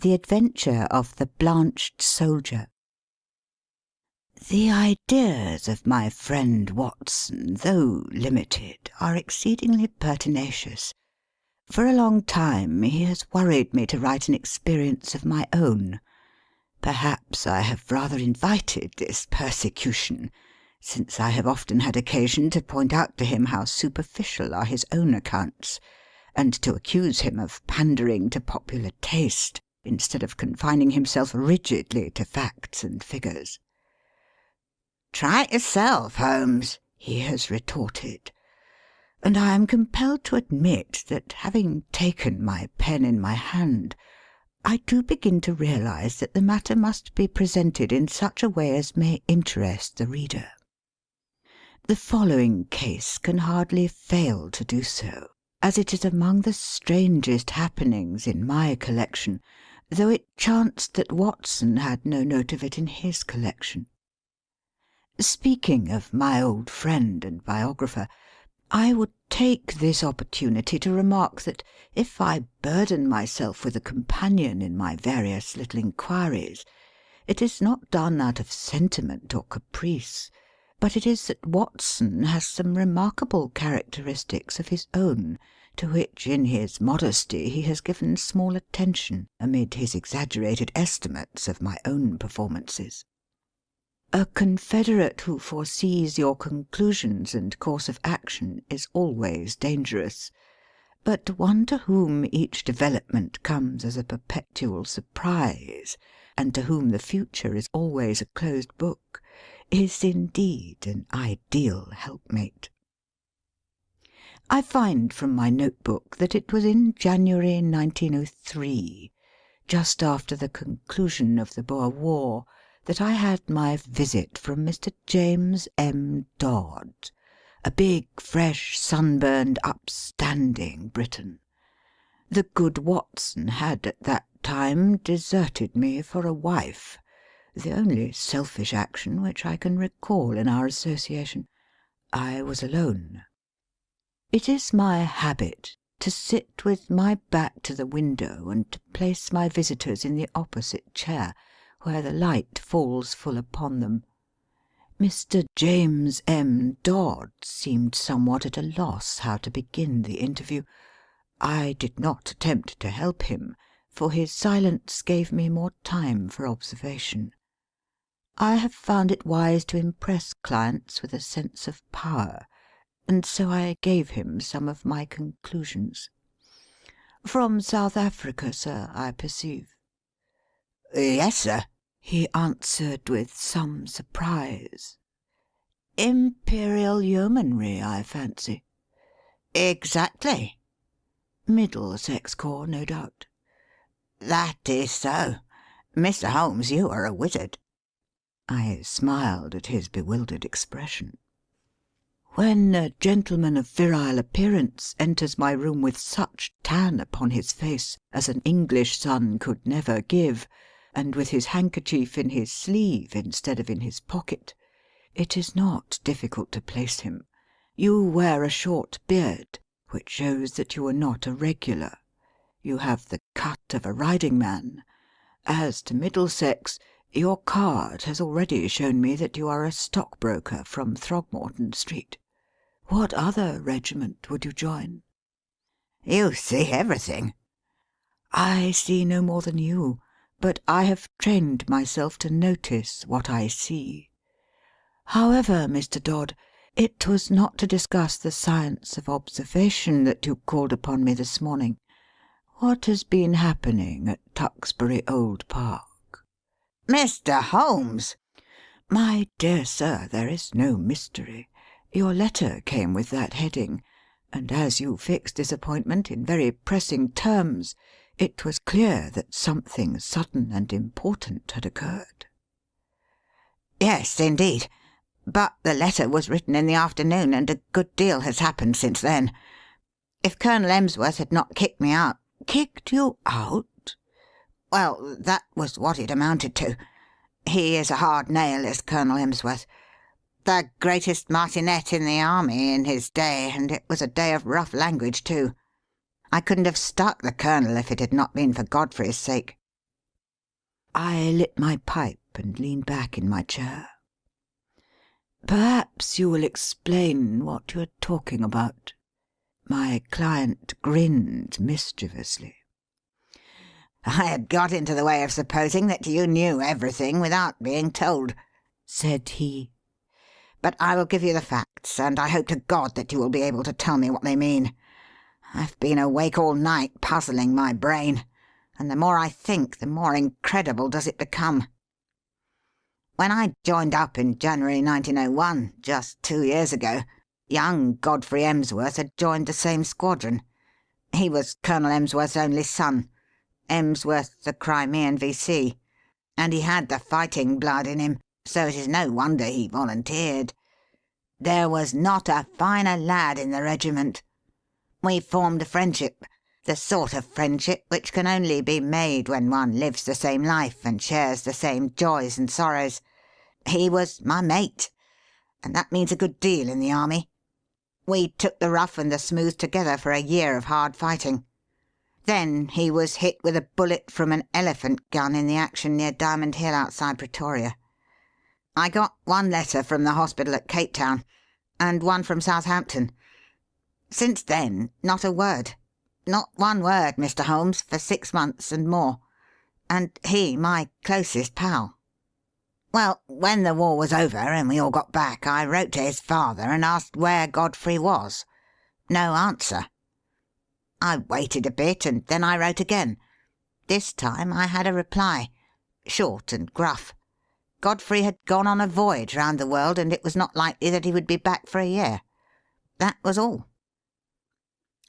The Adventure of the Blanched Soldier. The ideas of my friend Watson, though limited, are exceedingly pertinacious. For a long time he has worried me to write an experience of my own. Perhaps I have rather invited this persecution, since I have often had occasion to point out to him how superficial are his own accounts, and to accuse him of pandering to popular taste, instead of confining himself rigidly to facts and figures. "Try it yourself, Holmes," he has retorted, and I am compelled to admit that, having taken my pen in my hand, I do begin to realize that the matter must be presented in such a way as may interest the reader. The following case can hardly fail to do so, as it is among the strangest happenings in my collection, though it chanced that Watson had no note of it in his collection. Speaking of my old friend and biographer, I would take this opportunity to remark that if I burden myself with a companion in my various little inquiries, it is not done out of sentiment or caprice, but it is that Watson has some remarkable characteristics of his own, to which in his modesty he has given small attention amid his exaggerated estimates of my own performances. A confederate who foresees your conclusions and course of action is always dangerous, but one to whom each development comes as a perpetual surprise, and to whom the future is always a closed book, is indeed an ideal helpmate. I find from my notebook that it was in January 1903, just after the conclusion of the Boer War, that I had my visit from Mr. James M. Dodd, a big, fresh, sunburned, upstanding Briton. The good Watson had at that time deserted me for a wife, the only selfish action which I can recall in our association. I was alone. It is my habit to sit with my back to the window and to place my visitors in the opposite chair, where the light falls full upon them. Mr. James M. Dodd seemed somewhat at a loss how to begin the interview. I did not attempt to help him, for his silence gave me more time for observation. I have found it wise to impress clients with a sense of power, and so I gave him some of my conclusions. "From South Africa, sir, I perceive." "Yes, sir," he answered with some surprise. "Imperial Yeomanry, I fancy." "Exactly." "Middlesex Corps, no doubt." "That is so. Mr. Holmes, you are a wizard." I smiled at his bewildered expression. When a gentleman of virile appearance enters my room with such tan upon his face as an English sun could never give, and with his handkerchief in his sleeve instead of in his pocket, it is not difficult to place him. You wear a short beard, which shows that you are not a regular. You have the cut of a riding man. As to Middlesex, your card has already shown me that you are a stockbroker from Throgmorton Street. What other regiment would you join?" "You see everything." "I see no more than you, but I have trained myself to notice what I see. However, Mr. Dodd, it was not to discuss the science of observation that you called upon me this morning. What has been happening at Tuxbury Old Park?" "Mr. Holmes!" "My dear sir, there is no mystery. Your letter came with that heading, and as you fixed this appointment in very pressing terms, it was clear that something sudden and important had occurred." "Yes, indeed. But the letter was written in the afternoon, and a good deal has happened since then. If Colonel Emsworth had not kicked me out—" "Kicked you out?" "Well, that was what it amounted to. He is a hard nail, is Colonel Emsworth. The greatest martinet in the army in his day, and it was a day of rough language, too. I couldn't have stuck the colonel if it had not been for Godfrey's sake. I lit my pipe and leaned back in my chair. "Perhaps you will explain what you are talking about." My client grinned mischievously. "I had got into the way of supposing that you knew everything without being told," said he. "But I will give you the facts, and I hope to God that you will be able to tell me what they mean. I've been awake all night puzzling my brain, and the more I think, the more incredible does it become. When I joined up in January 1901, just 2 years ago, young Godfrey Emsworth had joined the same squadron. He was Colonel Emsworth's only son, Emsworth the Crimean V.C., and he had the fighting blood in him, so it is no wonder he volunteered. There was not a finer lad in the regiment. We formed a friendship, the sort of friendship which can only be made when one lives the same life and shares the same joys and sorrows. He was my mate, and that means a good deal in the Army. We took the rough and the smooth together for a year of hard fighting. Then he was hit with a bullet from an elephant gun in the action near Diamond Hill outside Pretoria. I got one letter from the hospital at Cape Town and one from Southampton. Since then, not a word. Not one word, Mr. Holmes, for 6 months and more. And he my closest pal. Well, when the war was over and we all got back, I wrote to his father and asked where Godfrey was. No answer. I waited a bit and then I wrote again. This time I had a reply, short and gruff. Godfrey had gone on a voyage round the world and it was not likely that he would be back for a year. That was all.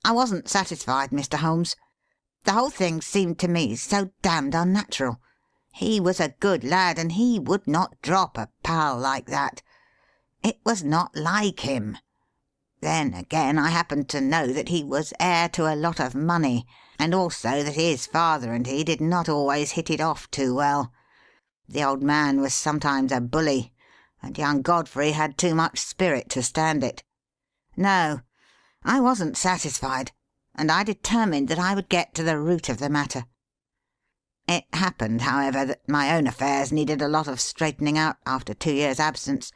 I wasn't satisfied, Mr. Holmes. The whole thing seemed to me so damned unnatural. He was a good lad, and he would not drop a pal like that. It was not like him. Then, again, I happened to know that he was heir to a lot of money, and also that his father and he did not always hit it off too well. The old man was sometimes a bully, and young Godfrey had too much spirit to stand it. No, I wasn't satisfied, and I determined that I would get to the root of the matter. It happened, however, that my own affairs needed a lot of straightening out after 2 years' absence,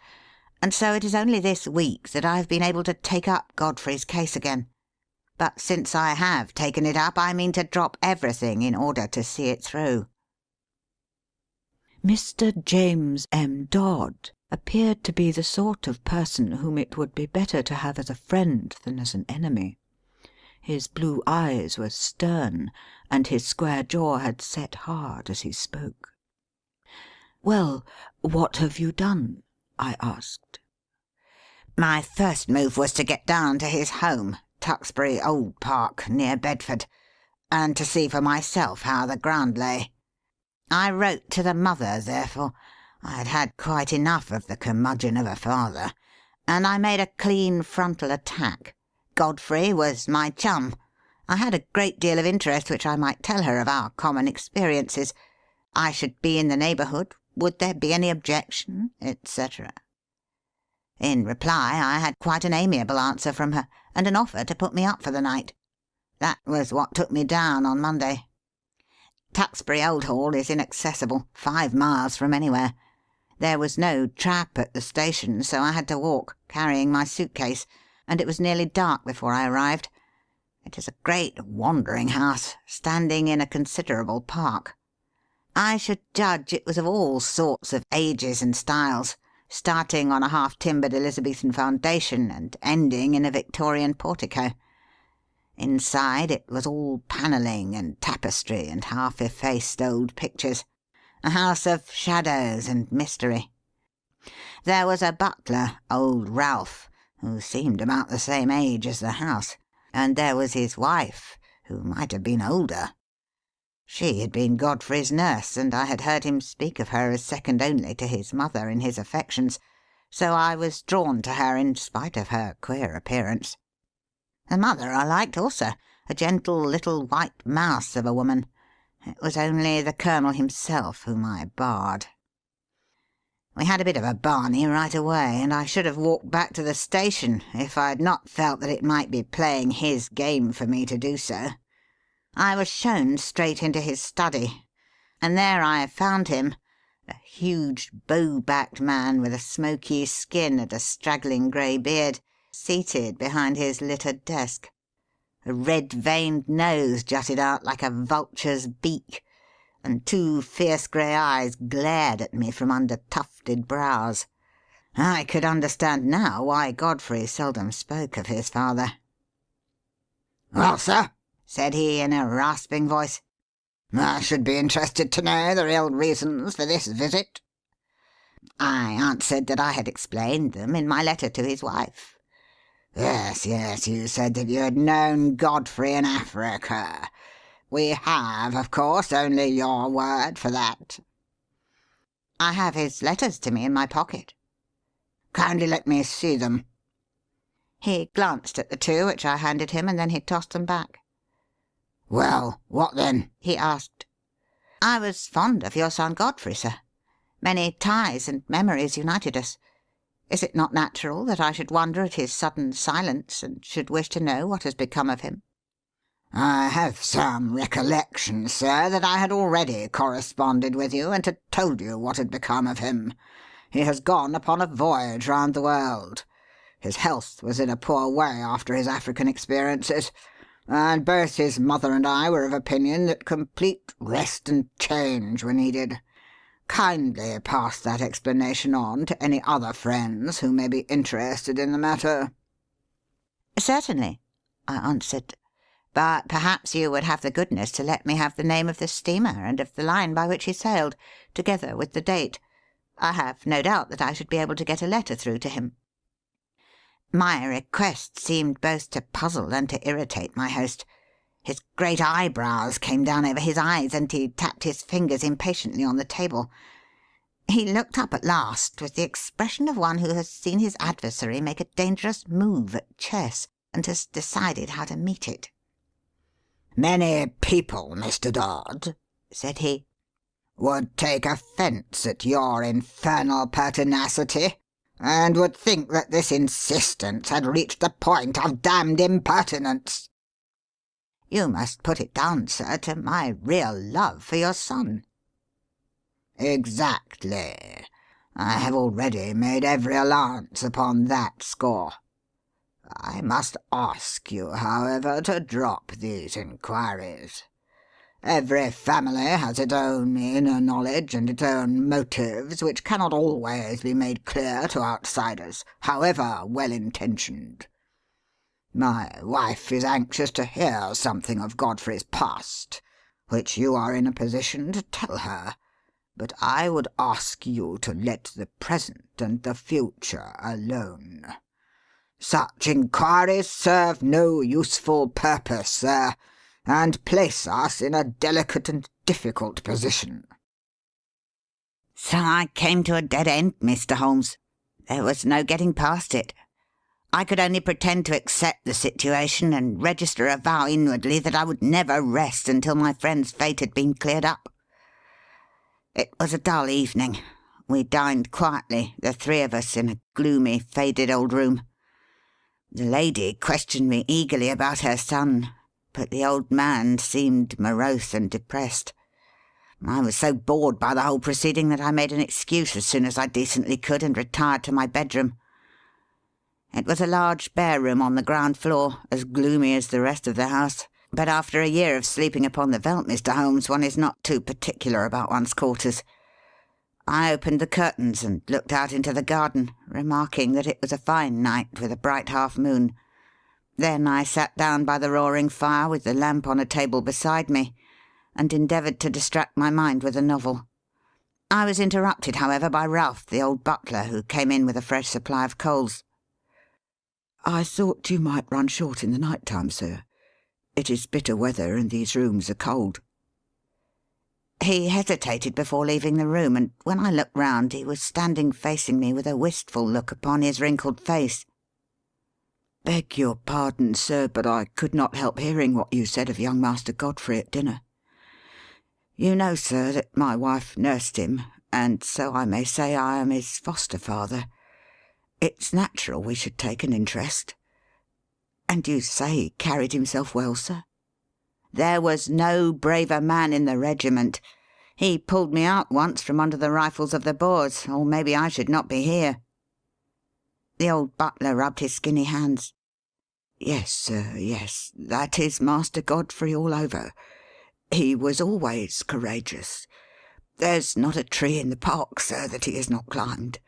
and so it is only this week that I have been able to take up Godfrey's case again. But since I have taken it up, I mean to drop everything in order to see it through." Mr. James M. Dodd appeared to be the sort of person whom it would be better to have as a friend than as an enemy. His blue eyes were stern, and his square jaw had set hard as he spoke. "Well, what have you done?" I asked. "My first move was to get down to his home, Tuxbury Old Park, near Bedford, and to see for myself how the ground lay. I wrote to the mother, therefore. I had had quite enough of the curmudgeon of a father, and I made a clean frontal attack. Godfrey was my chum. I had a great deal of interest which I might tell her of our common experiences. I should be in the neighbourhood. Would there be any objection, etc. In reply, I had quite an amiable answer from her, and an offer to put me up for the night. That was what took me down on Monday. Tuxbury Old Hall is inaccessible, 5 miles from anywhere. There was no trap at the station, so I had to walk, carrying my suitcase, and it was nearly dark before I arrived. It is a great wandering house, standing in a considerable park. I should judge it was of all sorts of ages and styles, starting on a half-timbered Elizabethan foundation and ending in a Victorian portico. Inside it was all panelling and tapestry and half-effaced old pictures, a house of shadows and mystery. There was a butler, old Ralph, who seemed about the same age as the house, and there was his wife, who might have been older. She had been Godfrey's nurse, and I had heard him speak of her as second only to his mother in his affections, so I was drawn to her in spite of her queer appearance. The mother I liked also, a gentle little white mouse of a woman. It was only the Colonel himself whom I barred. We had a bit of a barney right away, and I should have walked back to the station if I had not felt that it might be playing his game for me to do so. I was shown straight into his study, and there I found him, a huge bow-backed man with a smoky skin and a straggling grey beard, seated behind his littered desk. A red-veined nose jutted out like a vulture's beak, and two fierce grey eyes glared at me from under tufted brows. I could understand now why Godfrey seldom spoke of his father. "Well, sir," said he in a rasping voice, "I should be interested to know the real reasons for this visit." I answered that I had explained them in my letter to his wife. "Yes, yes, you said that you had known Godfrey in Africa. We have, of course, only your word for that." "I have his letters to me in my pocket." "Kindly let me see them." He glanced at the two which I handed him, and then he tossed them back. "Well, what then?" he asked. "I was fond of your son Godfrey, sir. Many ties and memories united us. Is it not natural that I should wonder at his sudden silence and should wish to know what has become of him?" "I have some recollection, sir, that I had already corresponded with you and had told you what had become of him. He has gone upon a voyage round the world. His health was in a poor way after his African experiences, and both his mother and I were of opinion that complete rest and change were needed. Kindly pass that explanation on to any other friends who may be interested in the matter." "Certainly," I answered. "But perhaps you would have the goodness to let me have the name of the steamer and of the line by which he sailed, together with the date. I have no doubt that I should be able to get a letter through to him." My request seemed both to puzzle and to irritate my host. His great eyebrows came down over his eyes, and he tapped his fingers impatiently on the table. He looked up at last with the expression of one who has seen his adversary make a dangerous move at chess and has decided how to meet it. "Many people, Mr. Dodd," said he, "would take offence at your infernal pertinacity, and would think that this insistence had reached the point of damned impertinence." "You must put it down, sir, to my real love for your son." "Exactly. I have already made every allowance upon that score. I must ask you, however, to drop these inquiries. Every family has its own inner knowledge and its own motives, which cannot always be made clear to outsiders, however well-intentioned. My wife is anxious to hear something of Godfrey's past, which you are in a position to tell her, but I would ask you to let the present and the future alone. Such inquiries serve no useful purpose, sir, and place us in a delicate and difficult position." So I came to a dead end, Mr. Holmes. There was no getting past it. I could only pretend to accept the situation and register a vow inwardly that I would never rest until my friend's fate had been cleared up. It was a dull evening. We dined quietly, the three of us, in a gloomy, faded old room. The lady questioned me eagerly about her son, but the old man seemed morose and depressed. I was so bored by the whole proceeding that I made an excuse as soon as I decently could and retired to my bedroom. It was a large bare room on the ground floor, as gloomy as the rest of the house, but after a year of sleeping upon the veldt, Mr. Holmes, one is not too particular about one's quarters. I opened the curtains and looked out into the garden, remarking that it was a fine night with a bright half-moon. Then I sat down by the roaring fire with the lamp on a table beside me and endeavoured to distract my mind with a novel. I was interrupted, however, by Ralph, the old butler, who came in with a fresh supply of coals. "I thought you might run short in the night time, sir. It is bitter weather and these rooms are cold." He hesitated before leaving the room, and when I looked round he was standing facing me with a wistful look upon his wrinkled face. "Beg your pardon, sir, but I could not help hearing what you said of young Master Godfrey at dinner. You know, sir, that my wife nursed him, and so I may say I am his foster father. It's natural we should take an interest. And you say he carried himself well, sir?" "There was no braver man in the regiment. He pulled me out once from under the rifles of the Boers, or maybe I should not be here." The old butler rubbed his skinny hands. "Yes, sir, yes. That is Master Godfrey all over. He was always courageous. There's not a tree in the park, sir, that he has not climbed.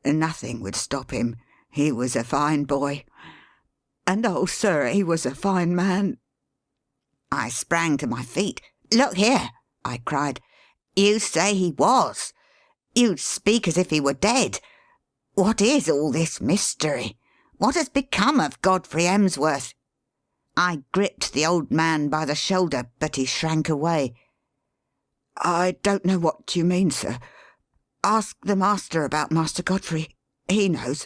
Nothing would stop him. He was a fine boy. And oh, sir, he was a fine man." I sprang to my feet. "Look here!" I cried. "You say he was. You speak as if he were dead. What is all this mystery? What has become of Godfrey Emsworth?" I gripped the old man by the shoulder, but he shrank away. "I don't know what you mean, sir. Ask the master about Master Godfrey. He knows.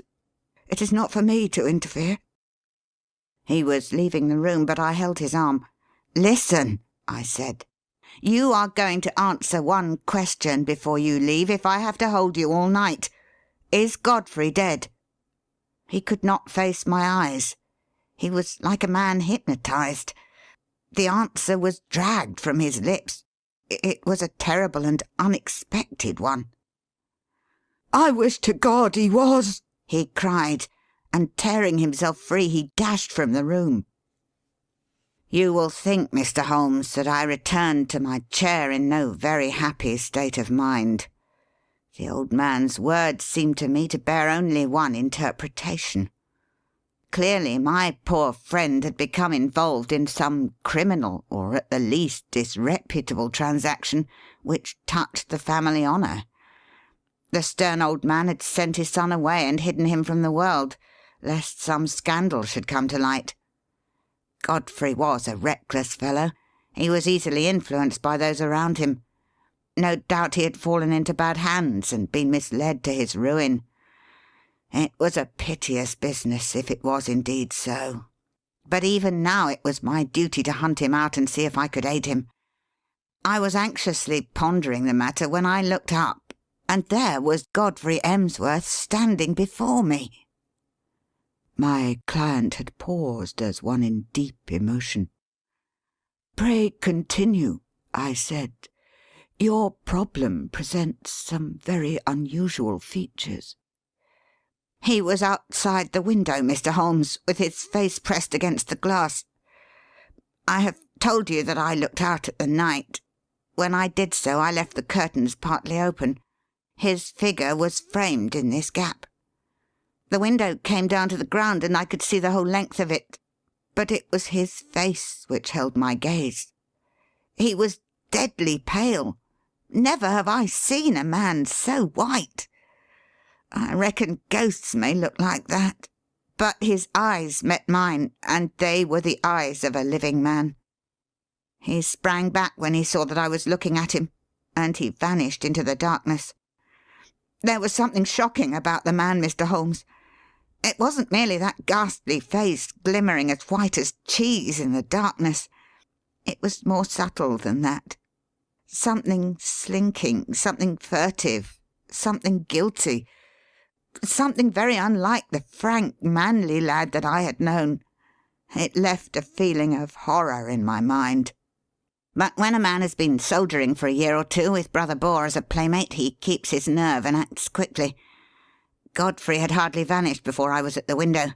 It is not for me to interfere." He was leaving the room, but I held his arm. "Listen," I said. "You are going to answer one question before you leave, if I have to hold you all night. Is Godfrey dead?" He could not face my eyes. He was like a man hypnotized. The answer was dragged from his lips. It was a terrible and unexpected one. "I wish to God he was!" he cried, and tearing himself free, he dashed from the room. You will think, Mr. Holmes, that I returned to my chair in no very happy state of mind. The old man's words seemed to me to bear only one interpretation. Clearly, my poor friend had become involved in some criminal, or at the least disreputable transaction, which touched the family honour. The stern old man had sent his son away and hidden him from the world, lest some scandal should come to light. Godfrey was a reckless fellow. He was easily influenced by those around him. No doubt he had fallen into bad hands and been misled to his ruin. It was a piteous business, if it was indeed so. But even now it was my duty to hunt him out and see if I could aid him. I was anxiously pondering the matter when I looked up, and there was Godfrey Emsworth standing before me. My client had paused as one in deep emotion. "Pray continue," I said. "Your problem presents some very unusual features." He was outside the window, Mr. Holmes, with his face pressed against the glass. I have told you that I looked out at the night. When I did so, I left the curtains partly open. His figure was framed in this gap. The window came down to the ground, and I could see the whole length of it, but it was his face which held my gaze. He was deadly pale. Never have I seen a man so white. I reckon ghosts may look like that. But his eyes met mine, and they were the eyes of a living man. He sprang back when he saw that I was looking at him, and he vanished into the darkness. There was something shocking about the man, Mr. Holmes. It wasn't merely that ghastly face glimmering as white as cheese in the darkness. It was more subtle than that. Something slinking, something furtive, something guilty. Something very unlike the frank, manly lad that I had known. It left a feeling of horror in my mind. But when a man has been soldiering for a year or two with Brother Boer as a playmate, he keeps his nerve and acts quickly. Godfrey had hardly vanished before I was at the window.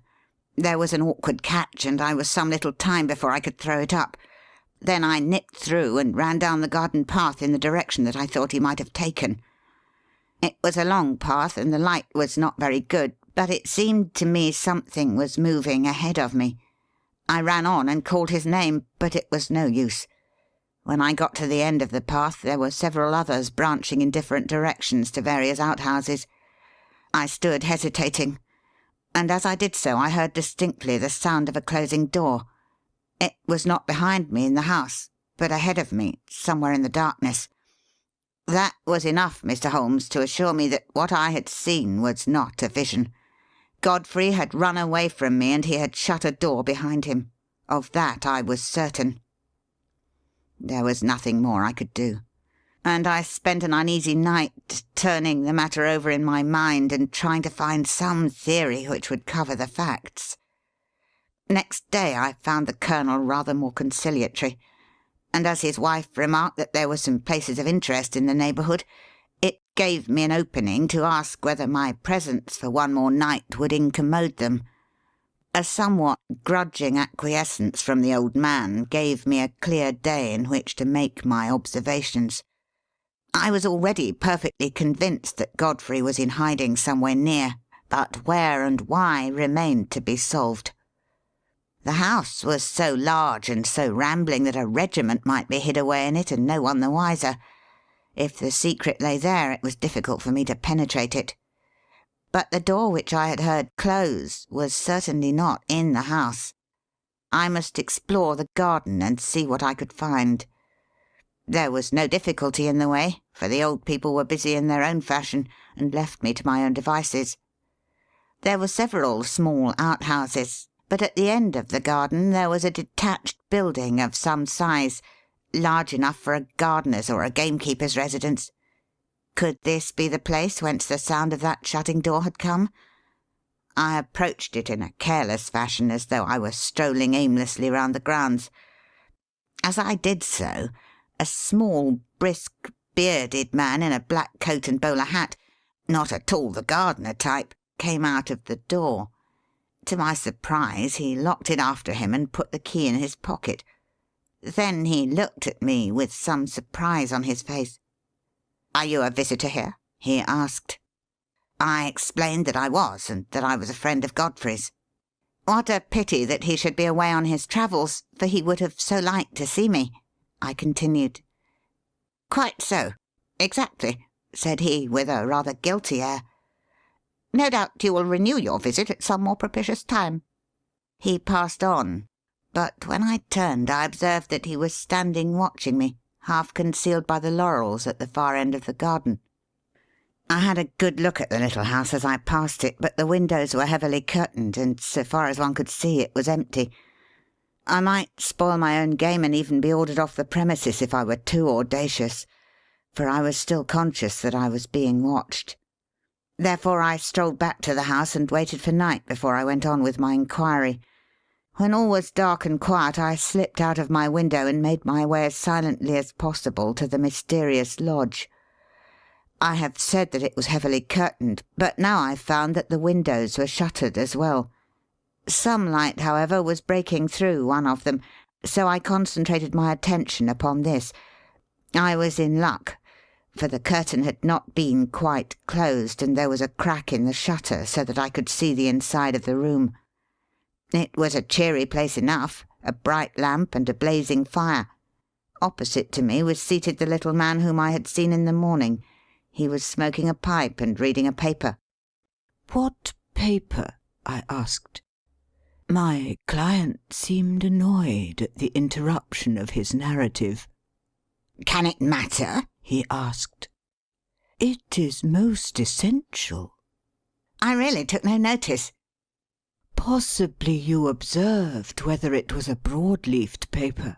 There was an awkward catch, and I was some little time before I could throw it up. Then I nipped through and ran down the garden path in the direction that I thought he might have taken. It was a long path, and the light was not very good, but it seemed to me something was moving ahead of me. I ran on and called his name, but it was no use. When I got to the end of the path, there were several others branching in different directions to various outhouses. I stood hesitating, and as I did so I heard distinctly the sound of a closing door. It was not behind me in the house, but ahead of me, somewhere in the darkness. That was enough, Mr. Holmes, to assure me that what I had seen was not a vision. Godfrey had run away from me, and he had shut a door behind him. Of that I was certain. There was nothing more I could do, and I spent an uneasy night turning the matter over in my mind and trying to find some theory which would cover the facts. Next day I found the Colonel rather more conciliatory, and as his wife remarked that there were some places of interest in the neighbourhood, it gave me an opening to ask whether my presence for one more night would incommode them. A somewhat grudging acquiescence from the old man gave me a clear day in which to make my observations. I was already perfectly convinced that Godfrey was in hiding somewhere near, but where and why remained to be solved. The house was so large and so rambling that a regiment might be hid away in it and no one the wiser. If the secret lay there, it was difficult for me to penetrate it. But the door which I had heard close was certainly not in the house. I must explore the garden and see what I could find. There was no difficulty in the way, for the old people were busy in their own fashion and left me to my own devices. There were several small outhouses, but at the end of the garden there was a detached building of some size, large enough for a gardener's or a gamekeeper's residence. Could this be the place whence the sound of that shutting door had come? I approached it in a careless fashion, as though I were strolling aimlessly round the grounds. As I did so, a small, brisk, bearded man in a black coat and bowler hat, not at all the gardener type, came out of the door. To my surprise, he locked it after him and put the key in his pocket. Then he looked at me with some surprise on his face. "Are you a visitor here?" he asked. I explained that I was, and that I was a friend of Godfrey's. "What a pity that he should be away on his travels, for he would have so liked to see me," I continued. "Quite so. Exactly," said he, with a rather guilty air. "No doubt you will renew your visit at some more propitious time." He passed on, but when I turned I observed that he was standing watching me, half concealed by the laurels at the far end of the garden. I had a good look at the little house as I passed it, but the windows were heavily curtained, and so far as one could see it was empty. I might spoil my own game and even be ordered off the premises if I were too audacious, for I was still conscious that I was being watched. Therefore I strolled back to the house and waited for night before I went on with my inquiry. When all was dark and quiet, I slipped out of my window and made my way as silently as possible to the mysterious lodge. I have said that it was heavily curtained, but now I found that the windows were shuttered as well. Some light, however, was breaking through one of them, so I concentrated my attention upon this. I was in luck, for the curtain had not been quite closed, and there was a crack in the shutter so that I could see the inside of the room. It was a cheery place enough, a bright lamp and a blazing fire. Opposite to me was seated the little man whom I had seen in the morning. He was smoking a pipe and reading a paper. "What paper?" I asked. My client seemed annoyed at the interruption of his narrative. "Can it matter?" he asked. "It is most essential." "I really took no notice." "Possibly you observed whether it was a broad-leafed paper,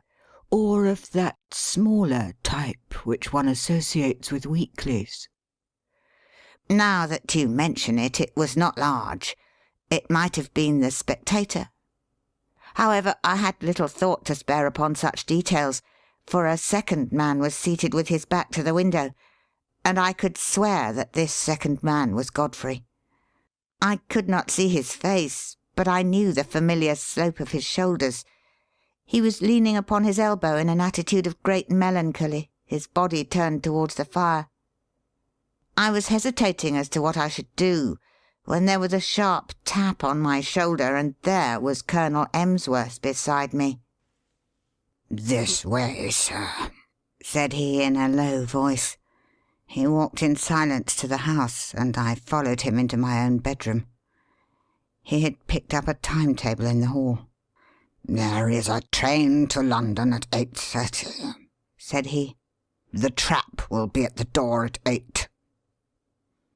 or of that smaller type which one associates with weeklies?" "Now that you mention it, it was not large. It might have been the Spectator. However, I had little thought to spare upon such details, for a second man was seated with his back to the window, and I could swear that this second man was Godfrey. I could not see his face, but I knew the familiar slope of his shoulders. He was leaning upon his elbow in an attitude of great melancholy, his body turned towards the fire. I was hesitating as to what I should do, when there was a sharp tap on my shoulder, and there was Colonel Emsworth beside me. "This way, sir," said he in a low voice. He walked in silence to the house, and I followed him into my own bedroom. He had picked up a timetable in the hall. "There is a train to London at 8:30, said he. "The trap will be at the door at 8.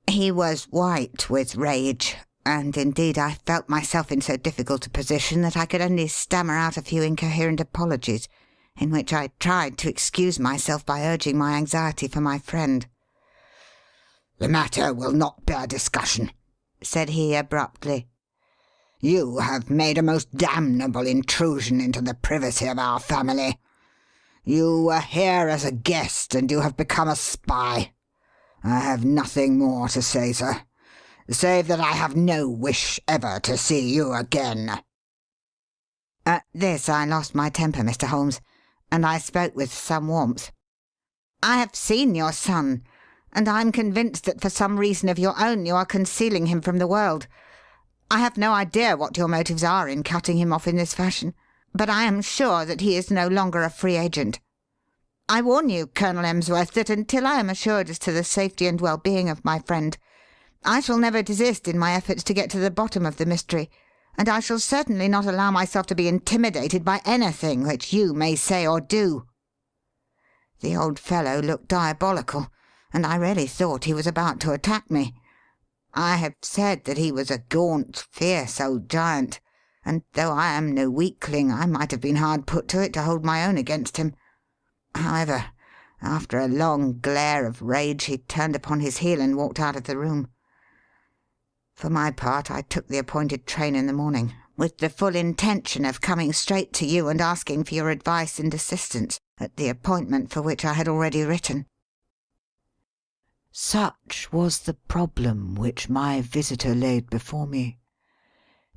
He was white with rage, and indeed I felt myself in so difficult a position that I could only stammer out a few incoherent apologies, in which I tried to excuse myself by urging my anxiety for my friend. "The matter will not bear discussion," said he abruptly. "You have made a most damnable intrusion into the privacy of our family. You were here as a guest, and you have become a spy. I have nothing more to say, sir, save that I have no wish ever to see you again." At this I lost my temper, Mr. Holmes, and I spoke with some warmth. "I have seen your son, and I am convinced that for some reason of your own you are concealing him from the world. I have no idea what your motives are in cutting him off in this fashion, but I am sure that he is no longer a free agent. I warn you, Colonel Emsworth, that until I am assured as to the safety and well-being of my friend, I shall never desist in my efforts to get to the bottom of the mystery, and I shall certainly not allow myself to be intimidated by anything which you may say or do." The old fellow looked diabolical, and I really thought he was about to attack me. I have said that he was a gaunt, fierce old giant, and though I am no weakling, I might have been hard put to it to hold my own against him. However, after a long glare of rage, he turned upon his heel and walked out of the room. For my part, I took the appointed train in the morning, with the full intention of coming straight to you and asking for your advice and assistance at the appointment for which I had already written. Such was the problem which my visitor laid before me.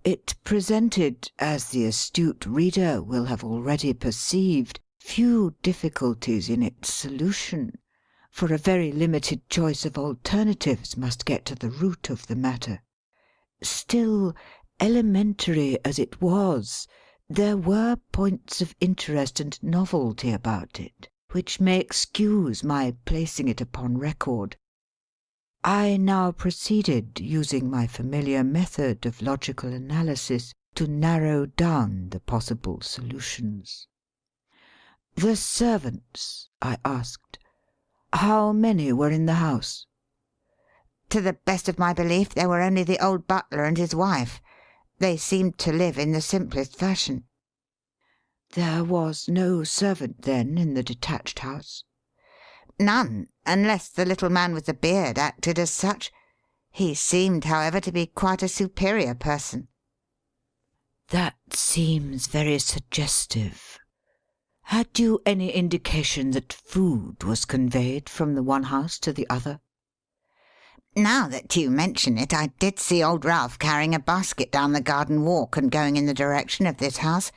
It presented, as the astute reader will have already perceived, few difficulties in its solution, for a very limited choice of alternatives must get to the root of the matter. Still, elementary as it was, there were points of interest and novelty about it which may excuse my placing it upon record. I now proceeded, using my familiar method of logical analysis, to narrow down the possible solutions. "The servants," I asked, "how many were in the house?" To the best of my belief, there were only the old butler and his wife. They seemed to live in the simplest fashion." "There was no servant, then, in the detached house?" "None, unless the little man with the beard acted as such. He seemed, however, to be quite a superior person." "That seems very suggestive. Had you any indication that food was conveyed from the one house to the other?" "Now that you mention it, I did see old Ralph carrying a basket down the garden walk and going in the direction of this house.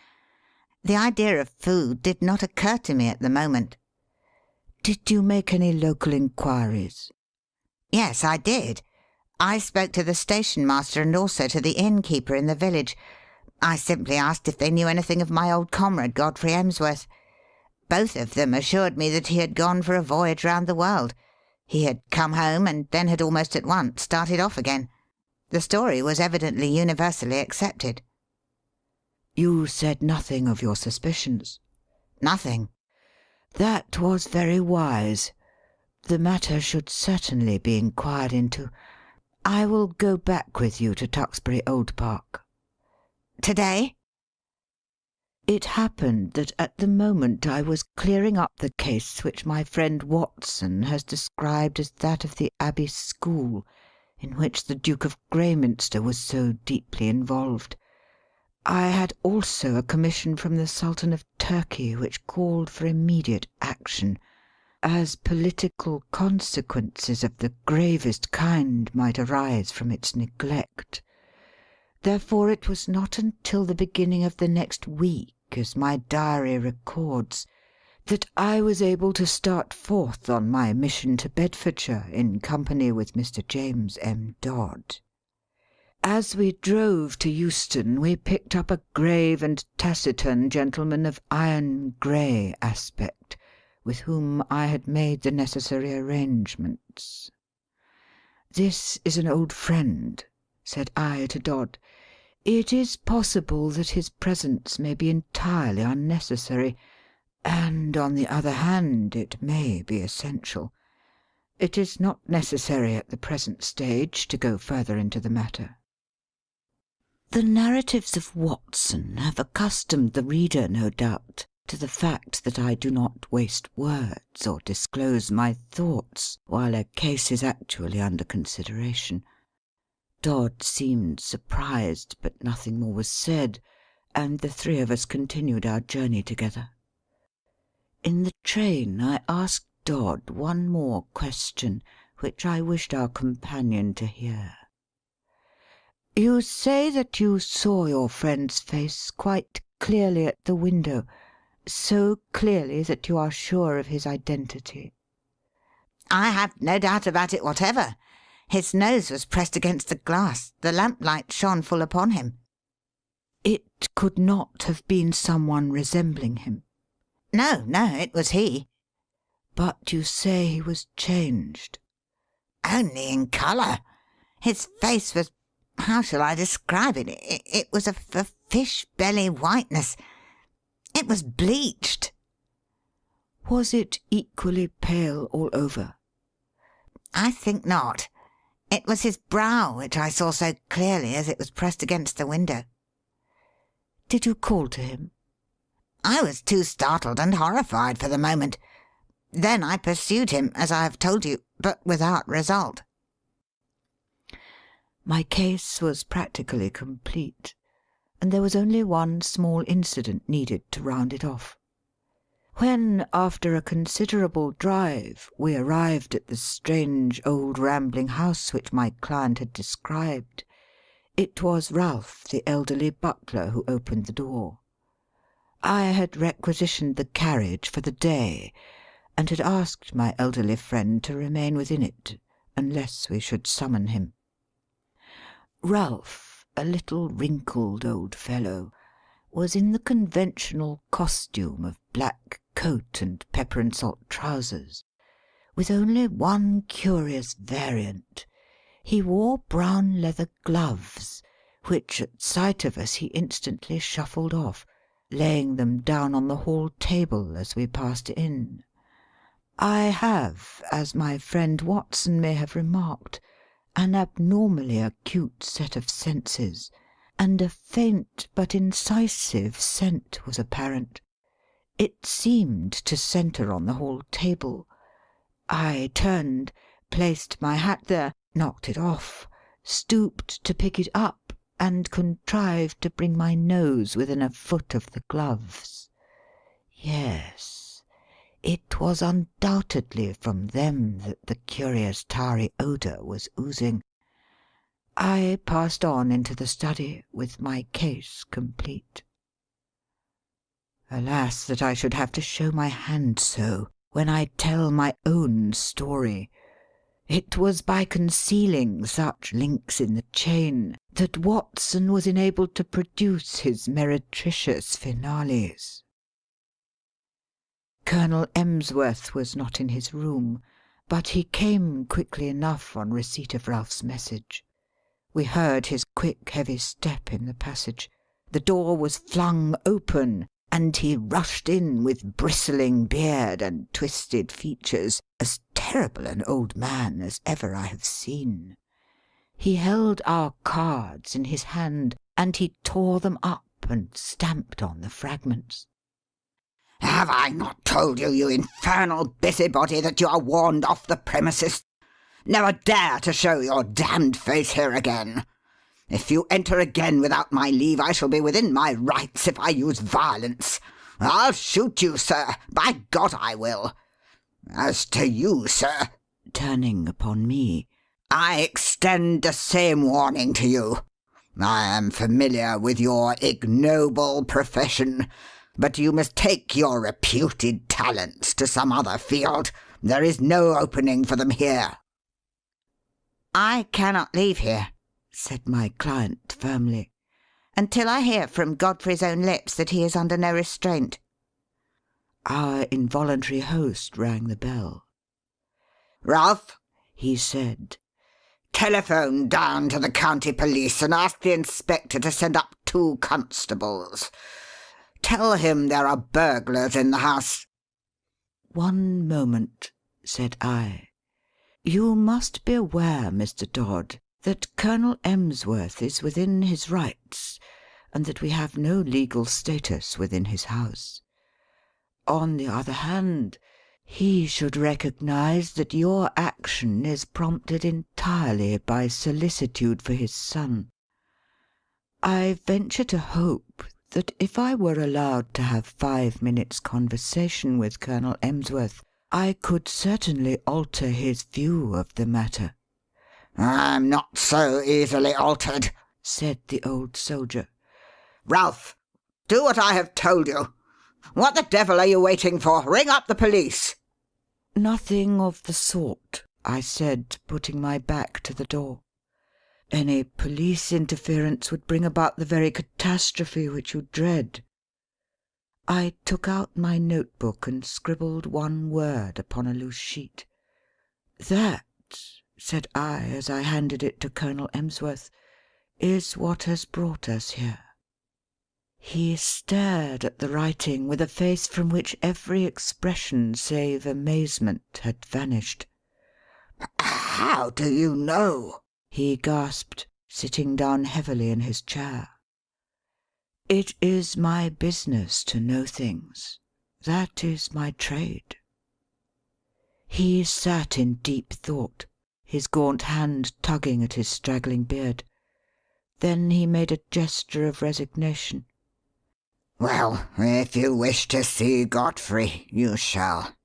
The idea of food did not occur to me at the moment." "Did you make any local inquiries?" "Yes, I did. I spoke to the station master and also to the innkeeper in the village. I simply asked if they knew anything of my old comrade, Godfrey Emsworth. Both of them assured me that he had gone for a voyage round the world. He had come home and then had almost at once started off again. The story was evidently universally accepted." "You said nothing of your suspicions?" "Nothing." "That was very wise. The matter should certainly be inquired into. I will go back with you to Tuxbury Old Park." "To-day?" It happened that at the moment I was clearing up the case which my friend Watson has described as that of the Abbey School, in which the Duke of Greyminster was so deeply involved. I had also a commission from the Sultan of Turkey which called for immediate action, as political consequences of the gravest kind might arise from its neglect. Therefore it was not until the beginning of the next week, as my diary records, that I was able to start forth on my mission to Bedfordshire in company with Mr. James M. Dodd. As we drove to Euston, we picked up a grave and taciturn gentleman of iron grey aspect, with whom I had made the necessary arrangements. "This is an old friend," said I to Dodd. "It is possible that his presence may be entirely unnecessary, and, on the other hand, it may be essential. It is not necessary at the present stage to go further into the matter." The narratives of Watson have accustomed the reader, no doubt, to the fact that I do not waste words or disclose my thoughts while a case is actually under consideration. Dodd seemed surprised, but nothing more was said, and the three of us continued our journey together. In the train I asked Dodd one more question, which I wished our companion to hear. You say that you saw your friend's face quite clearly at the window, so clearly that you are sure of his identity. I have no doubt about it whatever. His nose was pressed against the glass. The lamplight shone full upon him. It could not have been someone resembling him. No, it was he. But you say he was changed. Only in colour. His face was, how shall I describe it? It was a fish belly whiteness. It was bleached. Was it equally pale all over? I think not. It was his brow which I saw so clearly as it was pressed against the window. Did you call to him? I was too startled and horrified for the moment. Then I pursued him, as I have told you, but without result. My case was practically complete, and there was only one small incident needed to round it off. When, after a considerable drive, we arrived at the strange old rambling house which my client had described, it was Ralph, the elderly butler, who opened the door. I had requisitioned the carriage for the day, and had asked my elderly friend to remain within it, unless we should summon him. Ralph, a little wrinkled old fellow, was in the conventional costume of black coat and pepper-and-salt trousers, with only one curious variant. He wore brown leather gloves, which at sight of us he instantly shuffled off, laying them down on the hall table as we passed in. I have, as my friend Watson may have remarked, an abnormally acute set of senses, and a faint but incisive scent was apparent. It seemed to centre on the hall table. I turned, placed my hat there, knocked it off, stooped to pick it up, and contrived to bring my nose within a foot of the gloves. Yes, it was undoubtedly from them that the curious tarry odour was oozing. I passed on into the study with my case complete. Alas, that I should have to show my hand so when I tell my own story. It was by concealing such links in the chain that Watson was enabled to produce his meretricious finales. Colonel Emsworth was not in his room, but he came quickly enough on receipt of Ralph's message. We heard his quick, heavy step in the passage. The door was flung open, and he rushed in with bristling beard and twisted features, as terrible an old man as ever I have seen. He held our cards in his hand, and he tore them up and stamped on the fragments. Have I not told you, you infernal busybody, that you are warned off the premises? Never dare to show your damned face here again. If you enter again without my leave, I shall be within my rights if I use violence. I'll shoot you, sir. By God, I will. As to you, sir," turning upon me, "I extend the same warning to you. I am familiar with your ignoble profession, but you must take your reputed talents to some other field. There is no opening for them here." I cannot leave here, said my client firmly, until I hear from Godfrey's own lips that he is under no restraint. Our involuntary host rang the bell. "Ralph," he said, "telephone down to the county police and ask the inspector to send up 2 constables. Tell him there are burglars in the house." "One moment," said I. "You must be aware, Mr. Dodd, that Colonel Emsworth is within his rights, and that we have no legal status within his house. On the other hand, he should recognize that your action is prompted entirely by solicitude for his son. I venture to hope that if I were allowed to have 5 minutes' conversation with Colonel Emsworth, I could certainly alter his view of the matter. "I'm not so easily altered," said the old soldier. "Ralph, do what I have told you. What the devil are you waiting for? Ring up the police." Nothing of the sort, I said, putting my back to the door. Any police interference would bring about the very catastrophe which you dread. I took out my notebook and scribbled one word upon a loose sheet. "That," said I, as I handed it to Colonel Emsworth, "is what has brought us here." He stared at the writing with a face from which every expression save amazement had vanished. "How do you know?" he gasped, sitting down heavily in his chair. "It is my business to know things. That is my trade." He sat in deep thought, his gaunt hand tugging at his straggling beard. Then he made a gesture of resignation. "Well, if you wish to see Godfrey, you shall.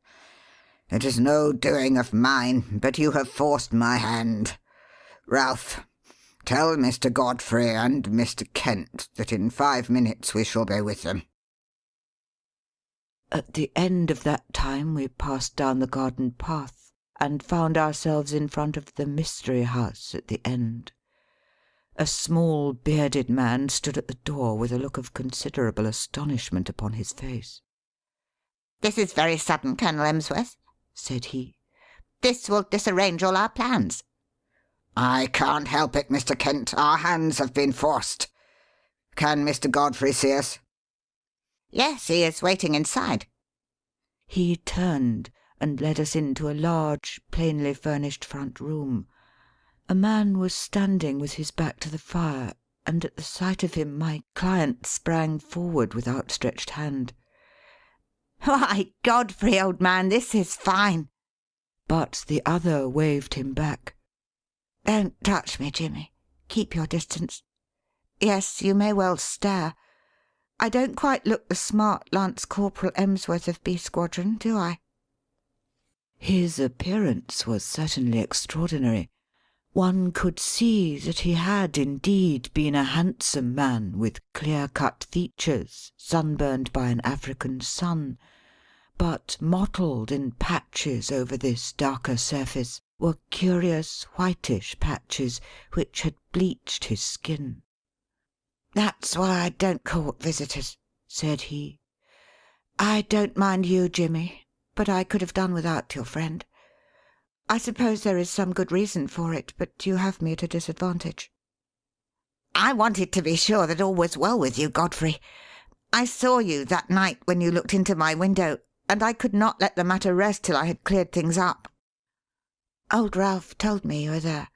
It is no doing of mine, but you have forced my hand. Ralph, tell Mr. Godfrey and Mr. Kent that in 5 minutes we shall be with them." At the end of that time we passed down the garden path and found ourselves in front of the mystery house at the end. A small, bearded man stood at the door with a look of considerable astonishment upon his face. "This is very sudden, Colonel Emsworth," said he. "This will disarrange all our plans." "I can't help it, Mr. Kent. Our hands have been forced. Can Mr. Godfrey see us?" "Yes, he is waiting inside." He turned and led us into a large, plainly furnished front room. A man was standing with his back to the fire, and at the sight of him my client sprang forward with outstretched hand. "Why, Godfrey, old man, this is fine." But the other waved him back. "Don't touch me, Jimmy. Keep your distance. Yes, you may well stare. I don't quite look the smart Lance Corporal Emsworth of B Squadron, do I?" His appearance was certainly extraordinary. One could see that he had indeed been a handsome man with clear-cut features, sunburned by an African sun, but mottled in patches over this darker surface were curious whitish patches which had bleached his skin. "That's why I don't court visitors," said he. "I don't mind you, Jimmy, but I could have done without your friend. I suppose there is some good reason for it, but you have me at a disadvantage." "I wanted to be sure that all was well with you, Godfrey. I saw you that night when you looked into my window, and I could not let the matter rest till I had cleared things up. Old Ralph told me you were there,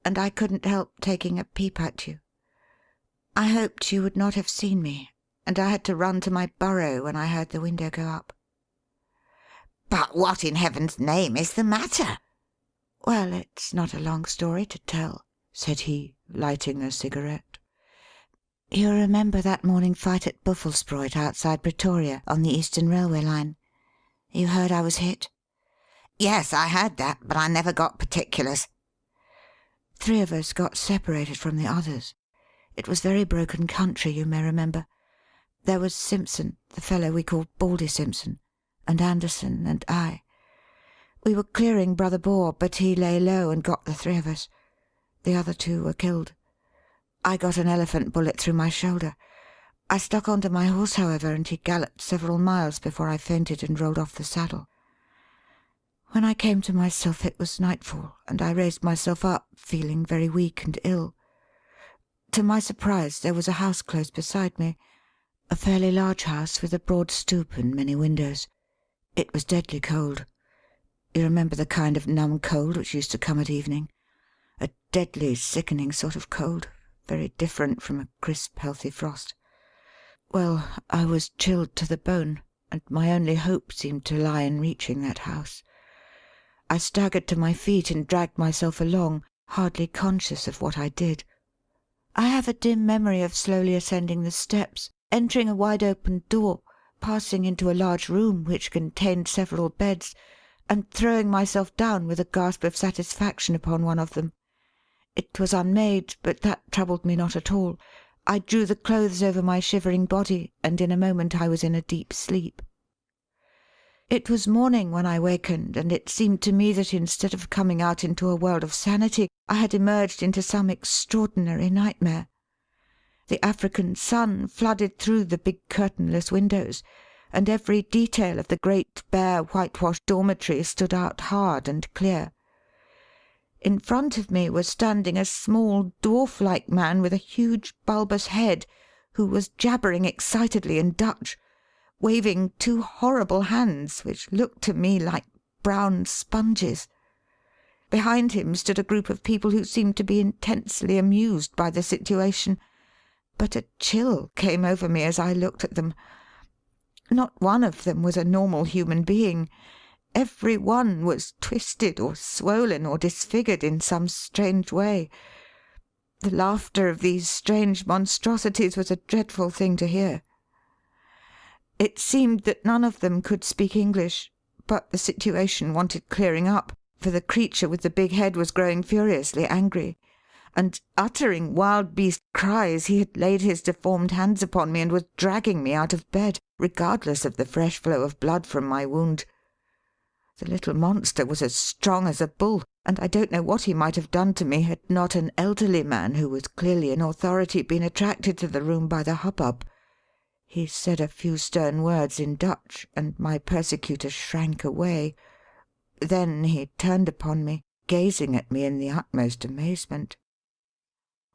and I couldn't help taking a peep at you. I hoped you would not have seen me, and I had to run to my burrow when I heard the window go up." "But what in heaven's name is the matter?" "Well, it's not a long story to tell," said he, lighting a cigarette. "You remember that morning fight at Buffelsproit outside Pretoria on the Eastern Railway line? You heard I was hit?" "Yes, I heard that, but I never got particulars." 3 of us got separated from the others. It was very broken country, you may remember. There was Simpson, the fellow we called Baldy Simpson, and Anderson and I. We were clearing Brother Boar, but he lay low and got the 3 of us. The other 2 were killed. I got an elephant bullet through my shoulder. I stuck onto my horse, however, and he galloped several miles before I fainted and rolled off the saddle. When I came to myself it was nightfall, and I raised myself up, feeling very weak and ill. To my surprise there was a house close beside me, a fairly large house with a broad stoop and many windows. It was deadly cold. You remember the kind of numb cold which used to come at evening? A deadly, sickening sort of cold, very different from a crisp, healthy frost. Well, I was chilled to the bone, and my only hope seemed to lie in reaching that house. I staggered to my feet and dragged myself along, hardly conscious of what I did. I have a dim memory of slowly ascending the steps, entering a wide-open door, passing into a large room which contained several beds, and throwing myself down with a gasp of satisfaction upon one of them. It was unmade, but that troubled me not at all. I drew the clothes over my shivering body, and in a moment I was in a deep sleep. It was morning when I wakened, and it seemed to me that instead of coming out into a world of sanity, I had emerged into some extraordinary nightmare. The African sun flooded through the big curtainless windows, and every detail of the great bare whitewashed dormitory stood out hard and clear. In front of me was standing a small dwarf-like man with a huge bulbous head, who was jabbering excitedly in Dutch, waving two horrible hands which looked to me like brown sponges. Behind him stood a group of people who seemed to be intensely amused by the situation, but a chill came over me as I looked at them. Not one of them was a normal human being. Every one was twisted or swollen or disfigured in some strange way. The laughter of these strange monstrosities was a dreadful thing to hear. It seemed that none of them could speak English, but the situation wanted clearing up, for the creature with the big head was growing furiously angry, and, uttering wild beast cries, he had laid his deformed hands upon me and was dragging me out of bed, regardless of the fresh flow of blood from my wound. The little monster was as strong as a bull, and I don't know what he might have done to me had not an elderly man, who was clearly in authority, been attracted to the room by the hubbub. He said a few stern words in Dutch, and my persecutor shrank away. Then he turned upon me, gazing at me in the utmost amazement.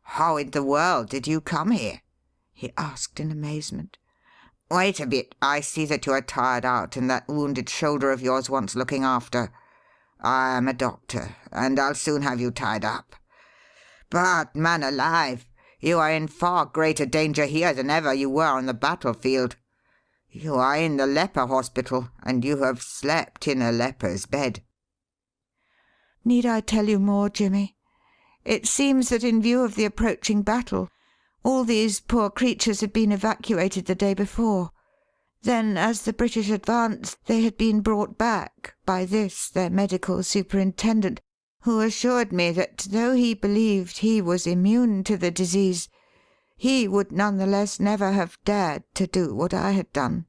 "How in the world did you come here?" he asked in amazement. "Wait a bit. I see that you are tired out, and that wounded shoulder of yours wants looking after. I am a doctor, and I'll soon have you tied up. But, man alive, you are in far greater danger here than ever you were on the battlefield. You are in the leper hospital, and you have slept in a leper's bed." Need I tell you more, Jimmy? It seems that in view of the approaching battle, all these poor creatures had been evacuated the day before. Then, as the British advanced, they had been brought back by this, their medical superintendent, who assured me that though he believed he was immune to the disease, he would none the less never have dared to do what I had done.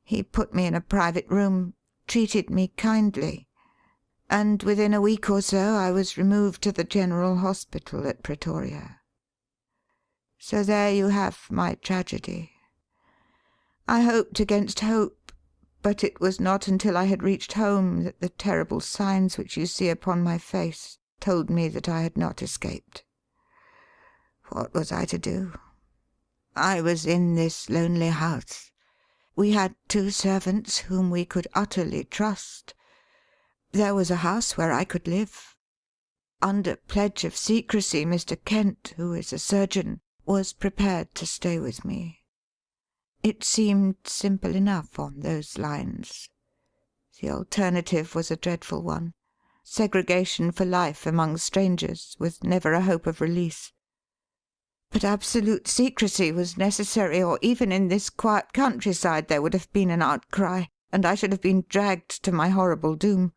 He put me in a private room, treated me kindly, and within a week or so I was removed to the General Hospital at Pretoria. So there you have my tragedy. I hoped against hope, but it was not until I had reached home that the terrible signs which you see upon my face told me that I had not escaped. What was I to do? I was in this lonely house. We had 2 servants whom we could utterly trust. There was a house where I could live. Under pledge of secrecy, Mr. Kent, who is a surgeon, was prepared to stay with me. It seemed simple enough on those lines. The alternative was a dreadful one. Segregation for life among strangers, with never a hope of release. But absolute secrecy was necessary, or even in this quiet countryside there would have been an outcry, and I should have been dragged to my horrible doom.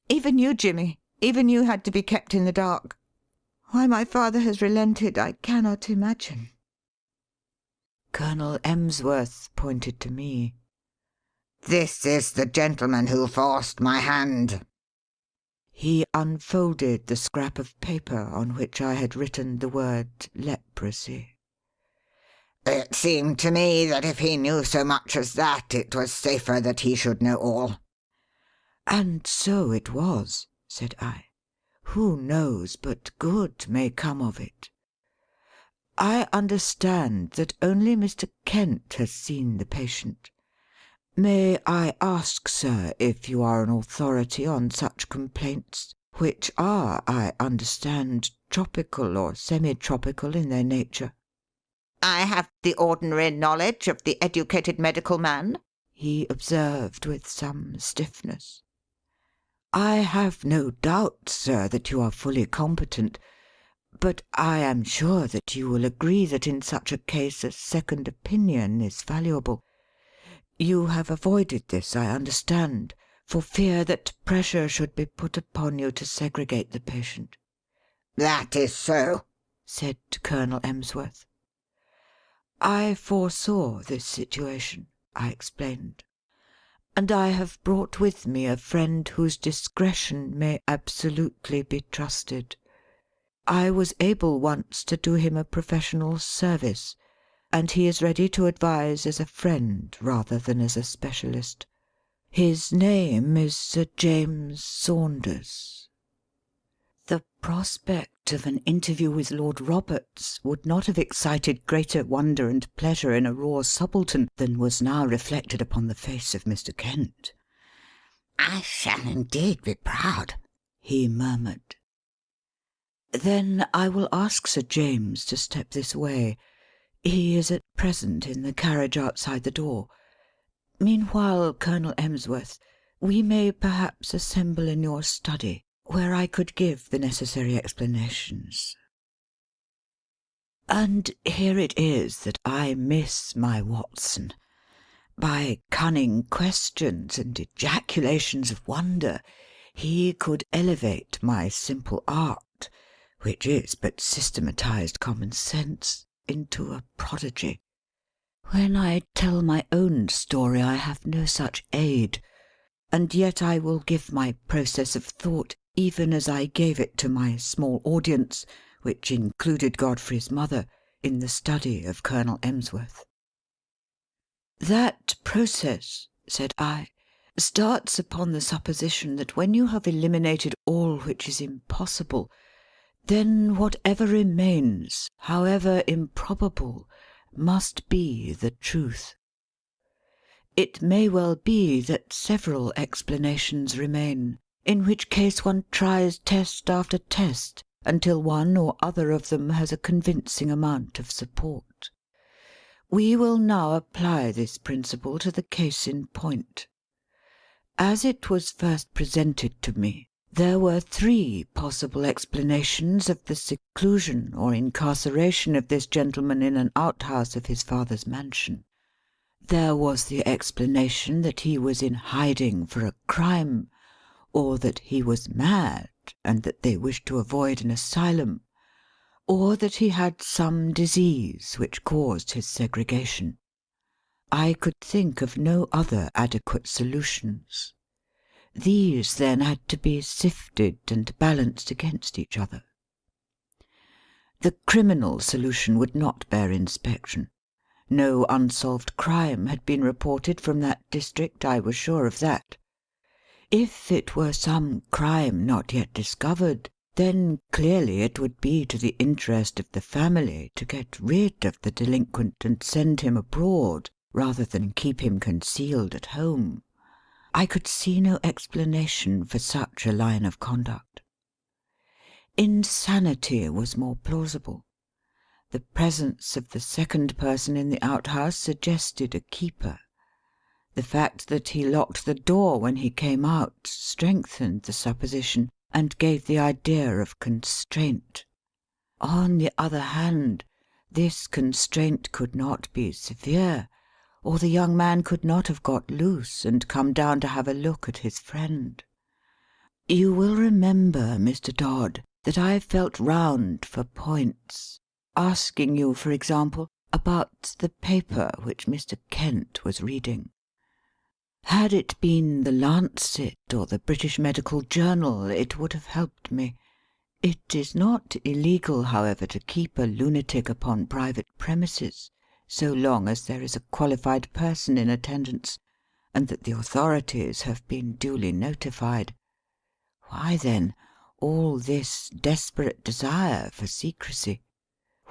Even you, Jimmy, even you had to be kept in the dark. Why my father has relented, I cannot imagine." Colonel Emsworth pointed to me. "This is the gentleman who forced my hand." He unfolded the scrap of paper on which I had written the word leprosy. "It seemed to me that if he knew so much as that, it was safer that he should know all." "And so it was," said I. "Who knows but good may come of it? I understand that only Mr. Kent has seen the patient. May I ask, sir, if you are an authority on such complaints, which are, I understand, tropical or semi-tropical in their nature?" "I have the ordinary knowledge of the educated medical man," he observed with some stiffness. "I have no doubt, sir, that you are fully competent. But I am sure that you will agree that in such a case a second opinion is valuable. You have avoided this, I understand, for fear that pressure should be put upon you to segregate the patient." "That is so," said Colonel Emsworth. "I foresaw this situation," I explained, "and I have brought with me a friend whose discretion may absolutely be trusted. I was able once to do him a professional service, and he is ready to advise as a friend rather than as a specialist. His name is Sir James Saunders." The prospect of an interview with Lord Roberts would not have excited greater wonder and pleasure in a raw subaltern than was now reflected upon the face of Mr. Kent. "I shall indeed be proud," he murmured. "Then I will ask Sir James to step this way. He is at present in the carriage outside the door. Meanwhile, Colonel Emsworth, we may perhaps assemble in your study, where I could give the necessary explanations. And here it is that I miss my Watson. By cunning questions and ejaculations of wonder, he could elevate my simple art, which is but systematized common sense, into a prodigy. When I tell my own story, I have no such aid, and yet I will give my process of thought even as I gave it to my small audience, which included Godfrey's mother, in the study of Colonel Emsworth. "That process," said I, "starts upon the supposition that when you have eliminated all which is impossible, then whatever remains, however improbable, must be the truth. It may well be that several explanations remain, in which case one tries test after test until one or other of them has a convincing amount of support. We will now apply this principle to the case in point. As it was first presented to me, there were 3 possible explanations of the seclusion or incarceration of this gentleman in an outhouse of his father's mansion. There was the explanation that he was in hiding for a crime, or that he was mad and that they wished to avoid an asylum, or that he had some disease which caused his segregation. I could think of no other adequate solutions. These, then, had to be sifted and balanced against each other. The criminal solution would not bear inspection. No unsolved crime had been reported from that district, I was sure of that. If it were some crime not yet discovered, then clearly it would be to the interest of the family to get rid of the delinquent and send him abroad, rather than keep him concealed at home. I could see no explanation for such a line of conduct. Insanity was more plausible. The presence of the second person in the outhouse suggested a keeper. The fact that he locked the door when he came out strengthened the supposition and gave the idea of constraint. On the other hand, this constraint could not be severe, or the young man could not have got loose and come down to have a look at his friend. You will remember, Mr. Dodd, that I felt round for points, asking you, for example, about the paper which Mr. Kent was reading. Had it been the Lancet or the British Medical Journal, it would have helped me. It is not illegal, however, to keep a lunatic upon private premises, so long as there is a qualified person in attendance, and that the authorities have been duly notified. Why, then, all this desperate desire for secrecy?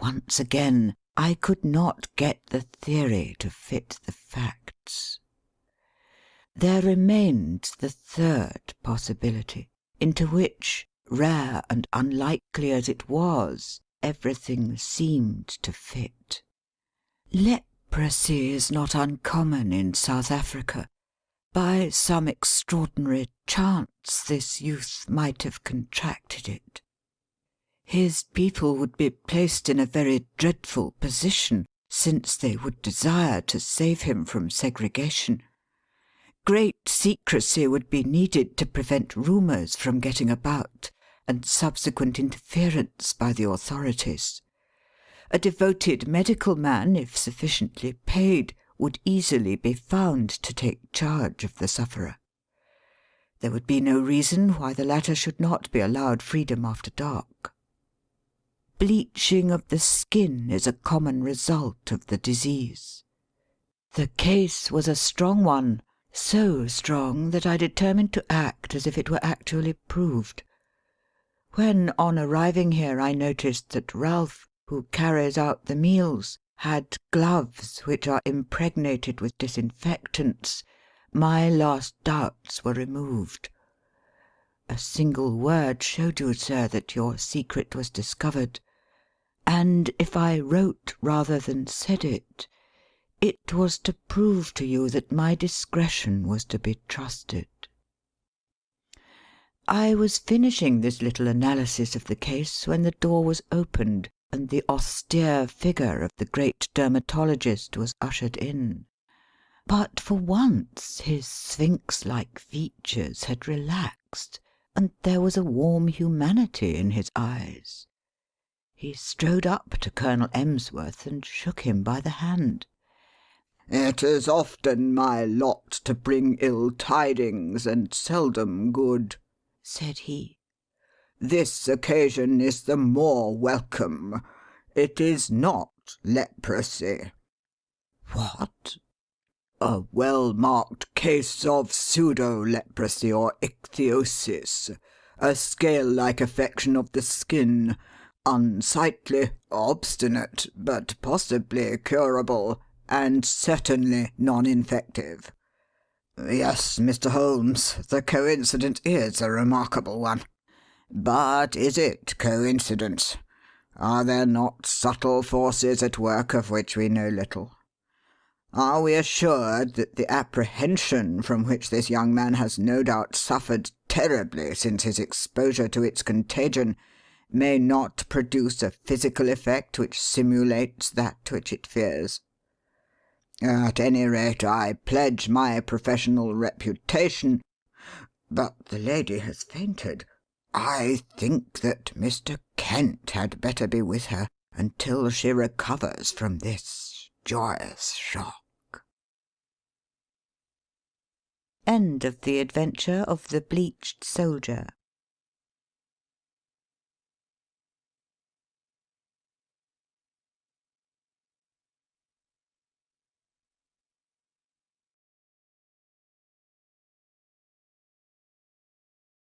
Once again, I could not get the theory to fit the facts. There remained the third possibility, into which, rare and unlikely as it was, everything seemed to fit. Leprosy is not uncommon in South Africa. By some extraordinary chance, this youth might have contracted it. His people would be placed in a very dreadful position, since they would desire to save him from segregation. Great secrecy would be needed to prevent rumours from getting about, and subsequent interference by the authorities. A devoted medical man, if sufficiently paid, would easily be found to take charge of the sufferer. There would be no reason why the latter should not be allowed freedom after dark. Bleaching of the skin is a common result of the disease. The case was a strong one, so strong that I determined to act as if it were actually proved. When, on arriving here, I noticed that Ralph, who carries out the meals, had gloves which are impregnated with disinfectants, my last doubts were removed. A single word showed you, sir, that your secret was discovered, and if I wrote rather than said it, it was to prove to you that my discretion was to be trusted. I was finishing this little analysis of the case when the door was opened and the austere figure of the great dermatologist was ushered in. But for once his sphinx-like features had relaxed, and there was a warm humanity in his eyes. He strode up to Colonel Emsworth and shook him by the hand. "It is often my lot to bring ill tidings, and seldom good," said he. "This occasion is the more welcome. It is not leprosy." What? "A well-marked case of pseudo-leprosy or ichthyosis, a scale-like affection of the skin, unsightly, obstinate, but possibly curable, and certainly non-infective. Yes, Mr. Holmes, the coincidence is a remarkable one. But is it coincidence? Are there not subtle forces at work of which we know little? Are we assured that the apprehension from which this young man has no doubt suffered terribly since his exposure to its contagion may not produce a physical effect which simulates that which it fears? At any rate, I pledge my professional reputation. But the lady has fainted. I think that Mr. Kent had better be with her until she recovers from this joyous shock." End of The Adventure of the Bleached Soldier